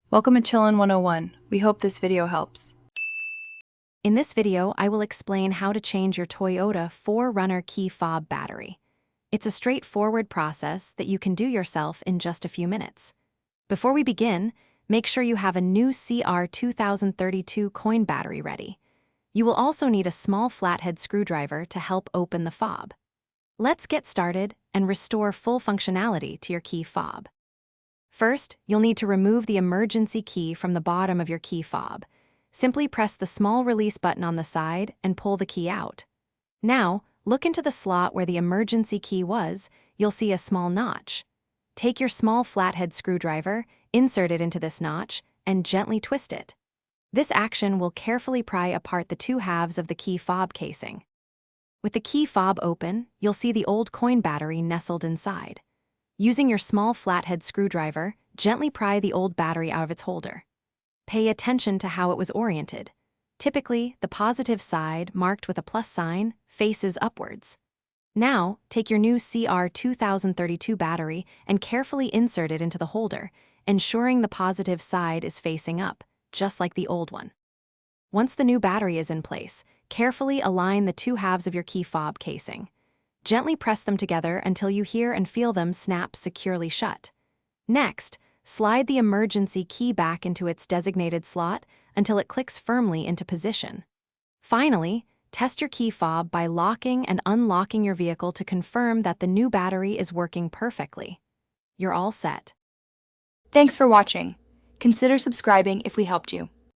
Welcome to Chillin' 101. We hope this video helps. In this video, I will explain how to change your Toyota 4Runner key fob battery. It's a straightforward process that you can do yourself in just a few minutes. Before we begin, make sure you have a new CR 2032 coin battery ready. You will also need a small flathead screwdriver to help open the fob. Let's get started and restore full functionality to your key fob. First, you'll need to remove the emergency key from the bottom of your key fob. Simply press the small release button on the side and pull the key out. Now, look into the slot where the emergency key was. You'll see a small notch. Take your small flathead screwdriver, insert it into this notch, and gently twist it. This action will carefully pry apart the two halves of the key fob casing. With the key fob open, you'll see the old coin battery nestled inside. Using your small flathead screwdriver, gently pry the old battery out of its holder. Pay attention to how it was oriented. Typically, the positive side, marked with a plus sign, faces upwards. Now, take your new CR 2032 battery and carefully insert it into the holder, ensuring the positive side is facing up, just like the old one. Once the new battery is in place, carefully align the two halves of your key fob casing. Gently press them together until you hear and feel them snap securely shut. Next, slide the emergency key back into its designated slot until it clicks firmly into position. Finally, test your key fob by locking and unlocking your vehicle to confirm that the new battery is working perfectly. You're all set. Thanks for watching. Consider subscribing if we helped you.